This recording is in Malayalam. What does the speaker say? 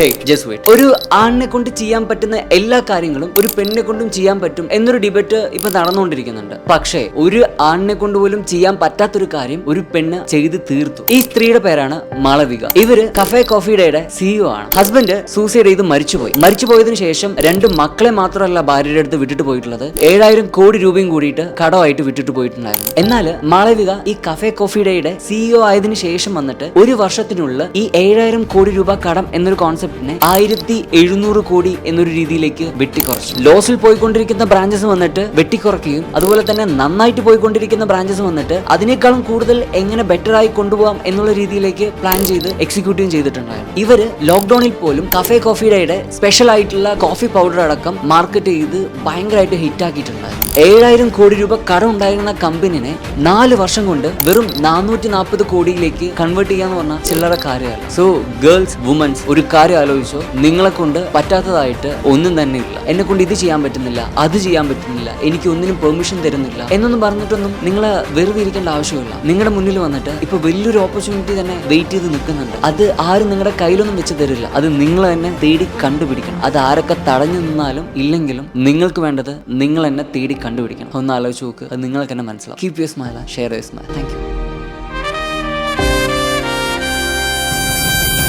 ഒരു ആണിനെ കൊണ്ട് ചെയ്യാൻ പറ്റുന്ന എല്ലാ കാര്യങ്ങളും ഒരു പെണ്ണിനെ കൊണ്ടും ചെയ്യാൻ പറ്റും എന്നൊരു ഡിബേറ്റ് ഇപ്പൊ നടന്നുകൊണ്ടിരിക്കുന്നുണ്ട്. പക്ഷേ ഒരു ആണിനെ കൊണ്ട് പോലും ചെയ്യാൻ പറ്റാത്തൊരു കാര്യം ഒരു പെണ്ണ് ചെയ്ത് തീർത്തു. ഈ സ്ത്രീയുടെ പേരാണ് മാളവിക. ഇവര് കഫേ കോഫി ഡേയുടെ CEO ആണ്. ഹസ്ബൻഡ് സൂസൈഡ് ചെയ്ത് മരിച്ചുപോയതിനു ശേഷം 2 മക്കളെ മാത്രമല്ല ഭാര്യയുടെ അടുത്ത് വിട്ടിട്ട് പോയിട്ടുള്ളത്, 7000 കോടി രൂപയും കൂടിയിട്ട് കടമായിട്ട് വിട്ടിട്ട് പോയിട്ടുണ്ടായിരുന്നു. എന്നാൽ മാളവിക ഈ കഫേ കോഫി ഡേയുടെ CEO ആയതിനു ശേഷം വന്നിട്ട് ഒരു വർഷത്തിനുള്ളിൽ ഈ 7000 കോടി രൂപ കടം എന്നൊരു കോൺസെപ്റ്റ് 1700 കോടി എന്നൊരു രീതിയിലേക്ക് വെട്ടിക്കുറച്ചു. ലോസിൽ പോയിക്കൊണ്ടിരിക്കുന്ന ബ്രാഞ്ചസ് വന്നിട്ട് വെട്ടിക്കുറയ്ക്കുകയും അതുപോലെ തന്നെ നന്നായിട്ട് പോയിക്കൊണ്ടിരിക്കുന്ന ബ്രാഞ്ചസ് വന്നിട്ട് അതിനേക്കാളും കൂടുതൽ എങ്ങനെ ബെറ്റർ ആയി കൊണ്ടുപോകാം എന്നുള്ള രീതിയിലേക്ക് പ്ലാൻ ചെയ്ത് എക്സിക്യൂട്ടീവ് ചെയ്തിട്ടുണ്ടായിരുന്നു. ഇവര് ലോക്ക്ഡൌണിൽ പോലും കഫേ കോഫി ഡേയുടെ സ്പെഷ്യൽ ആയിട്ടുള്ള കോഫി പൗഡർ അടക്കം മാർക്കറ്റ് ചെയ്ത് ഭയങ്കരമായിട്ട് ഹിറ്റ് ആക്കിയിട്ടുണ്ടായിരുന്നു. 7000 കോടി രൂപ കടം ഉണ്ടായിരുന്ന കമ്പനിനെ 4 വർഷം കൊണ്ട് വെറും 440 കോടിയിലേക്ക് കൺവേർട്ട് ചെയ്യാന്ന് പറഞ്ഞാൽ ചില്ലറ കാര്യമല്ല. സോ ഗേൾസ്, വുമൻസ്, ഒരു കാര്യം ആലോചിച്ചോ, നിങ്ങളെ കൊണ്ട് പറ്റാത്തതായിട്ട് ഒന്നും തന്നെ ഇല്ല. എന്നെ കൊണ്ട് ഇത് ചെയ്യാൻ പറ്റുന്നില്ല, അത് ചെയ്യാൻ പറ്റുന്നില്ല, എനിക്ക് ഒന്നിനും പെർമിഷൻ തരുന്നില്ല എന്നൊന്നും പറഞ്ഞിട്ടൊന്നും നിങ്ങളെ വെറുതെ ഇരിക്കേണ്ട ആവശ്യമില്ല. നിങ്ങളുടെ മുന്നിൽ വന്നിട്ട് ഇപ്പൊ വലിയൊരു ഓപ്പർച്യൂണിറ്റി തന്നെ വെയിറ്റ് ചെയ്ത് നിൽക്കുന്നുണ്ട്. അത് ആരും നിങ്ങളുടെ കയ്യിലൊന്നും വെച്ച് തരില്ല. അത് നിങ്ങൾ തന്നെ തേടി കണ്ടുപിടിക്കണം. അത് ആരൊക്കെ തടഞ്ഞു നിന്നാലും ഇല്ലെങ്കിലും നിങ്ങൾക്ക് വേണ്ടത് നിങ്ങൾ തന്നെ തേടി കണ്ടുപിടിക്കണം. ഒന്ന് ആലോചിച്ച് നോക്ക്, അത് നിങ്ങൾക്ക് തന്നെ മനസ്സിലാവും. Keep your smile, share your smile. Thank you.